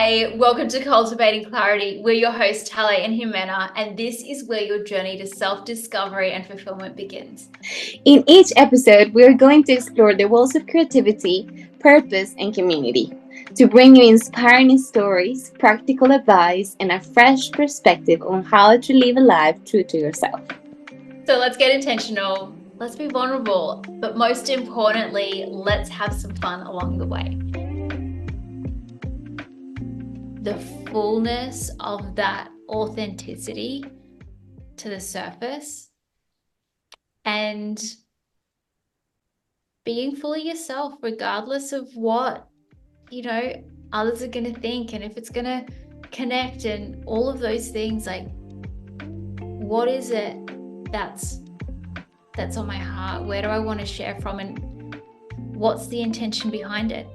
Hey, welcome to Cultivating Clarity. We're your hosts, Talei and Ximena, and this is where your journey to self-discovery and fulfillment begins. In each episode, we are going to explore the worlds of creativity, purpose, and community to bring you inspiring stories, practical advice, and a fresh perspective on how to live a life true to yourself. So let's get intentional, let's be vulnerable, but most importantly, let's have some fun along the way. The fullness of that authenticity to the surface and being fully yourself, regardless of what, others are going to think and if it's going to connect and all of those things. Like, what is it that's on my heart? Where do I want to share from? And what's the intention behind it?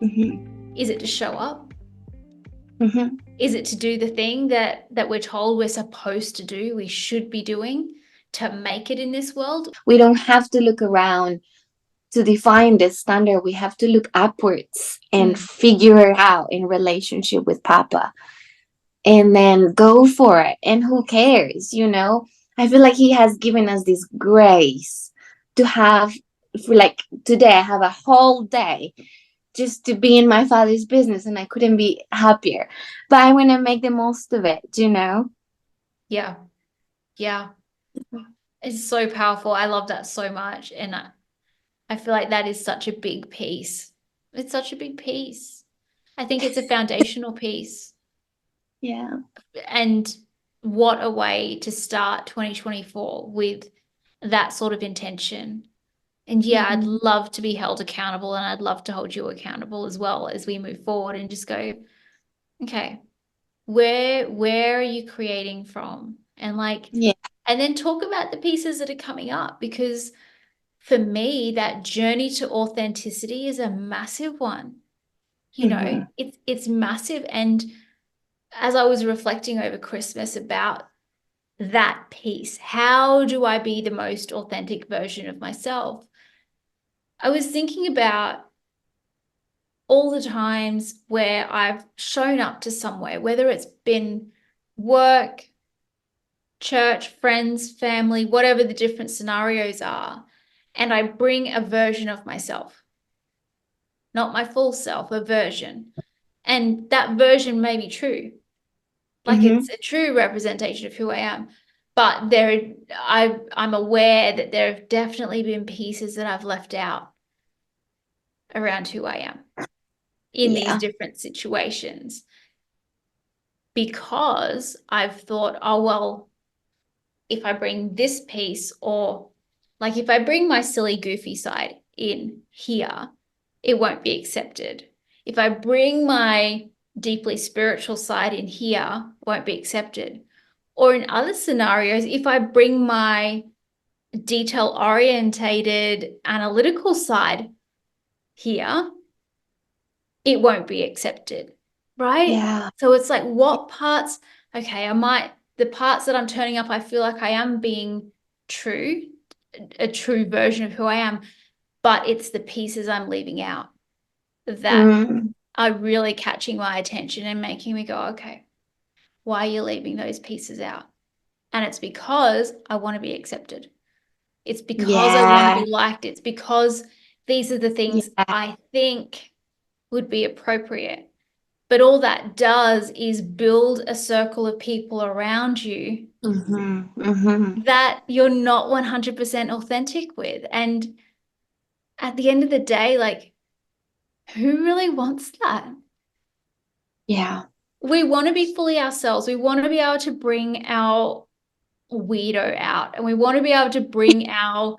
Mm-hmm. Is it to show up? Mm-hmm. Is it to do the thing that we're told we're supposed to do, we should be doing to make it in this world? We don't have to look around to define the standard. We have to look upwards and figure it out in relationship with Papa. And then go for it. And who cares, I feel like he has given us this grace to have, for like today, I have a whole day just to be in my father's business and I couldn't be happier. But I want to make the most of it, Yeah. It's so powerful. I love that so much. And I feel like that is such a big piece. It's such a big piece. I think it's a foundational piece. Yeah. And what a way to start 2024 with that sort of intention. And yeah, I'd love to be held accountable, and I'd love to hold you accountable as well as we move forward and just go, okay, where are you creating from? And and then talk about the pieces that are coming up, because for me, that journey to authenticity is a massive one. It's massive. And as I was reflecting over Christmas about that piece, how do I be the most authentic version of myself? I was thinking about all the times where I've shown up to somewhere, whether it's been work, church, friends, family, whatever the different scenarios are, and I bring a version of myself, not my full self, a version. And that version may be true. Like it's a true representation of who I am. But I'm aware that there have definitely been pieces that I've left out around who I am in these different situations, because I've thought, oh, well, if I bring this piece, or like if I bring my silly, goofy side in here, it won't be accepted. If I bring my deeply spiritual side in here, it won't be accepted. Or in other scenarios, if I bring my detail-orientated, analytical side here, it won't be accepted, right? Yeah. So it's like, what parts, okay, the parts that I'm turning up, I feel like I am being true, a true version of who I am, but it's the pieces I'm leaving out that are really catching my attention and making me go, okay, why are you leaving those pieces out? And it's because I want to be accepted. It's because I want to be liked. It's because these are the things I think would be appropriate. But all that does is build a circle of people around you that you're not 100% authentic with. And at the end of the day, like, who really wants that? Yeah. We want to be fully ourselves. We want to be able to bring our weirdo out, and we want to be able to bring our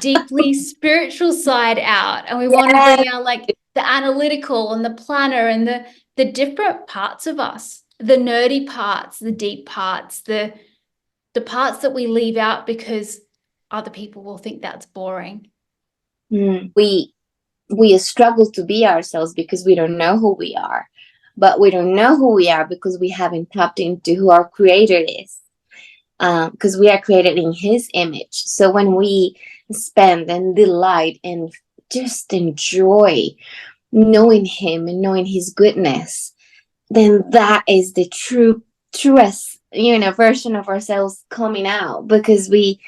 deeply spiritual side out, and we want to bring out like the analytical and the planner and the different parts of us, the nerdy parts, the deep parts, the parts that we leave out because other people will think that's boring. We struggle to be ourselves because we don't know who we are, but we don't know who we are because we haven't tapped into who our creator is, because we are created in his image. So when we spend and delight and just enjoy knowing him and knowing his goodness, then that is the truest, version of ourselves coming out, because we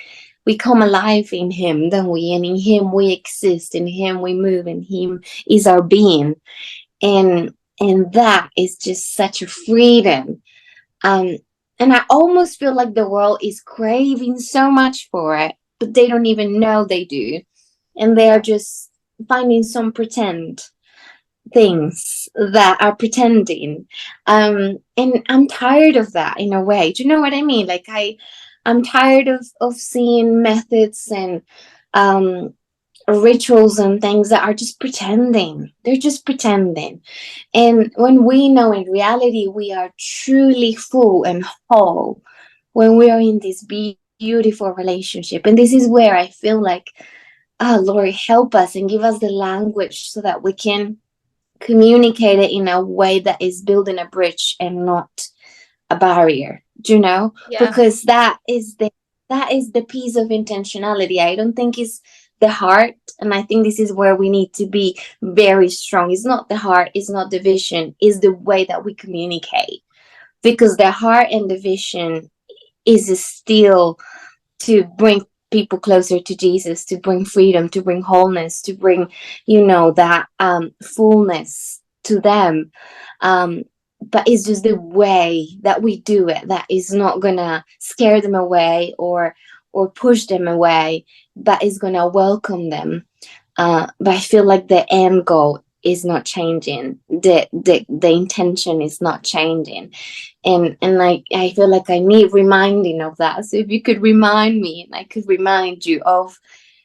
come alive in him, don't we? And in him we exist, in him we move, in him is our being. And that is just such a freedom. um and I almost feel like the world is craving so much for it, but they don't even know they do, and they are Yeah. just finding some pretend things that are pretending. And I'm tired of that, in a way. Do you know what I mean? Like, I'm tired of seeing methods and um rituals and things that are just pretending. They're just pretending. And when we know in reality we are truly full and whole, when we are in this beautiful relationship. And this is where I feel like, oh Lord, help us and give us the language so that we can communicate it in a way that is building a bridge and not a barrier, Yeah. because that is the piece of intentionality. I don't think it's the heart, and I think this is where we need to be very strong. It's not the heart, it's not the vision, it's the way that we communicate, because the heart and the vision is still to bring people closer to Jesus, to bring freedom, to bring wholeness, to bring, that fullness to them. Um, but it's just the way that we do it that is not gonna scare them away or push them away, but is gonna welcome them. But I feel like the end goal is not changing. The intention is not changing, and I feel like I need reminding of that. So if you could remind me, and I could remind you of,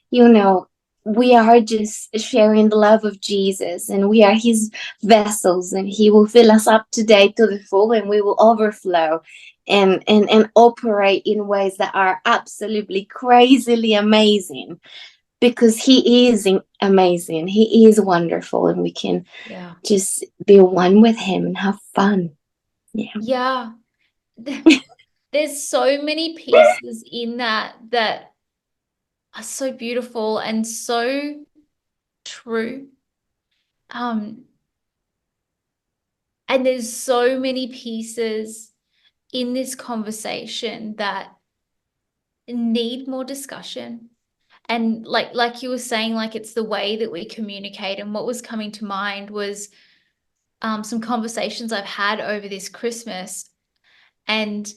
you know we are just sharing the love of Jesus, and we are his vessels, and he will fill us up today to the full, and we will overflow and operate in ways that are absolutely crazily amazing, because he is amazing, he is wonderful, and we can Yeah. just be one with him and have fun. Yeah. Yeah. There's so many pieces in that are so beautiful and so true. Um, and there's so many pieces in this conversation that need more discussion. And like you were saying, like it's the way that we communicate. And what was coming to mind was some conversations I've had over this Christmas. And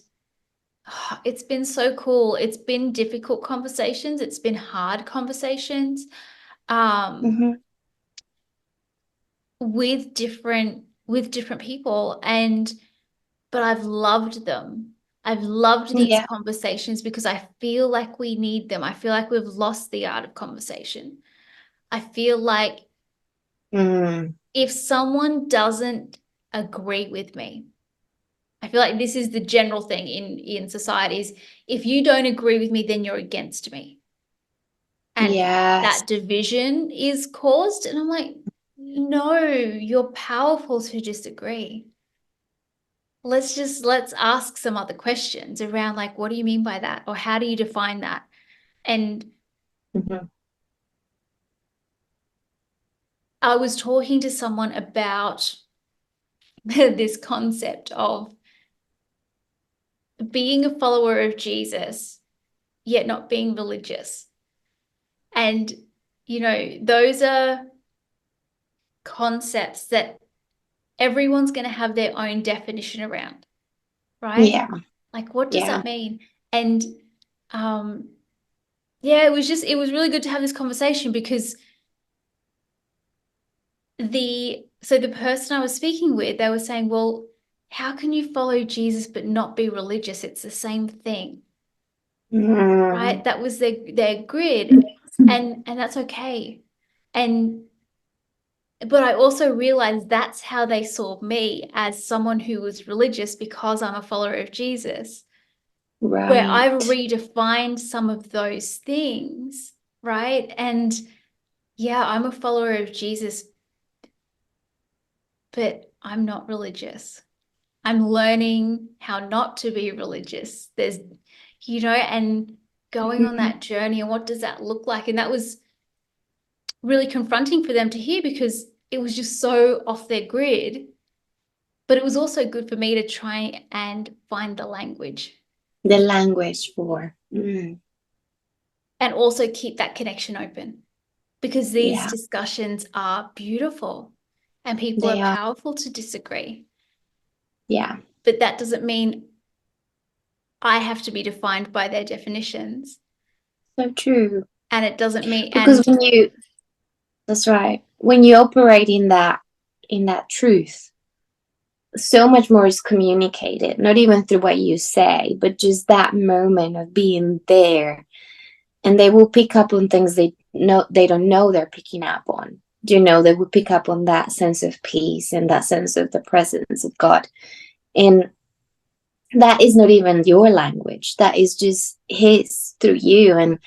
it's been so cool. It's been difficult conversations. It's been hard conversations um, Mm-hmm. with different people. But I've loved them. I've loved these Yeah. conversations because I feel like we need them. I feel like we've lost the art of conversation. I feel like Mm. if someone doesn't agree with me, I feel like this is the general thing in society is if you don't agree with me, then you're against me. And Yes. that division is caused. And I'm like, no, you're powerful to disagree. Let's ask some other questions around like, what do you mean by that? Or how do you define that? And Mm-hmm. I was talking to someone about this concept of being a follower of Jesus, yet not being religious. And, those are concepts that everyone's going to have their own definition around, right? Yeah. Like, what does Yeah. that mean? And um, yeah, it was really good to have this conversation because the person I was speaking with, they were saying, well, how can you follow Jesus but not be religious? It's the same thing, right? Mm. That was their grid, and that's okay. And but I also realized that's how they saw me as someone who was religious because I'm a follower of Jesus, where I've Right. redefined some of those things, right? And yeah, I'm a follower of Jesus, but I'm not religious. I'm learning how not to be religious. And going on Mm-hmm. that journey and what does that look like? And that was really confronting for them to hear because it was just so off their grid. But it was also good for me to try and find the language. The language for. And also keep that connection open. Because these Yeah, discussions are beautiful and people they are are. powerful to disagree. Yeah, But that doesn't mean I have to be defined by their definitions. so true. And it doesn't mean, Because and when you, that's right. When you operate in that truth, so much more is communicated, not even through what you say, but just that moment of being there. And they will pick up on things they don't know they're picking up on. You know, they will pick up on that sense of peace and that sense of the presence of God. And that is not even your language. That is just his through you. And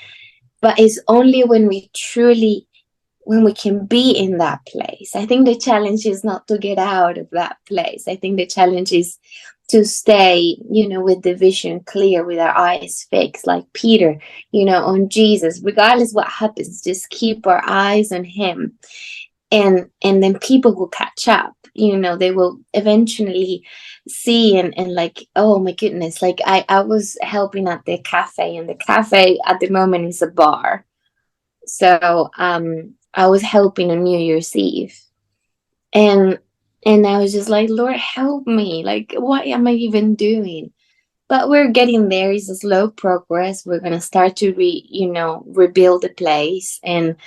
but it's only when we truly, when we can be in that place. I think the challenge is not to get out of that place. I think the challenge is to stay, with the vision clear, with our eyes fixed, like Peter, on Jesus, regardless what happens, just keep our eyes on him. And then people will catch up, they will eventually see and like, oh my goodness, like I was helping at the cafe, and the cafe at the moment is a bar. So I was helping on New Year's Eve, and I was just like, Lord, help me. Like, what am I even doing? But we're getting there. It's a slow progress. We're gonna start to rebuild the place and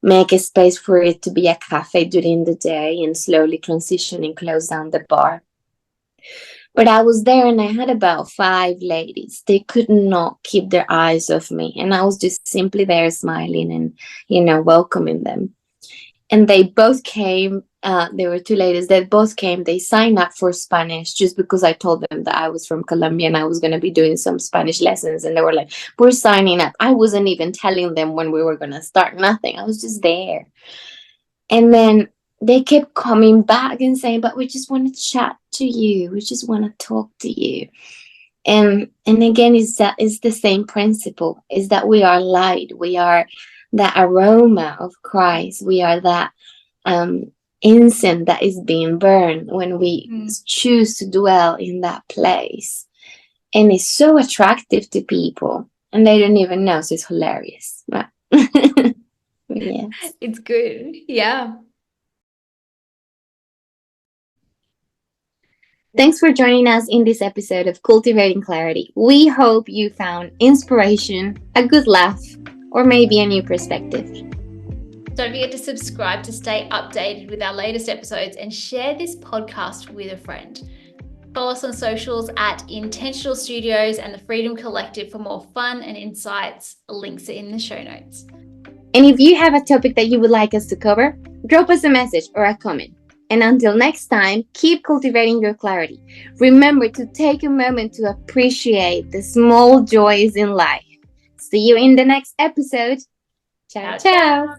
make a space for it to be a cafe during the day, and slowly transition and close down the bar. But I was there, and I had about 5 ladies. They could not keep their eyes off me. And I was just simply there smiling and, welcoming them. And they both came. There were 2 ladies that both came. They signed up for Spanish just because I told them that I was from Colombia and I was going to be doing some Spanish lessons. And they were like, we're signing up. I wasn't even telling them when we were going to start, nothing. I was just there. And then they kept coming back and saying, but we just want to chat to you. We just want to talk to you. And again, is the same principle, is that we are light. We are that aroma of Christ. We are that incense that is being burned when we choose to dwell in that place. And it's so attractive to people, and they don't even know. So it's hilarious. But yeah. it's good. Yeah. Thanks for joining us in this episode of Cultivating Clarity. We hope you found inspiration, a good laugh, or maybe a new perspective. Don't forget to subscribe to stay updated with our latest episodes, and share this podcast with a friend. Follow us on socials at Intentional Studios and the Freedom Collective for more fun and insights. Links are in the show notes. And if you have a topic that you would like us to cover, drop us a message or a comment. And until next time, keep cultivating your clarity. Remember to take a moment to appreciate the small joys in life. See you in the next episode. Ciao, ciao.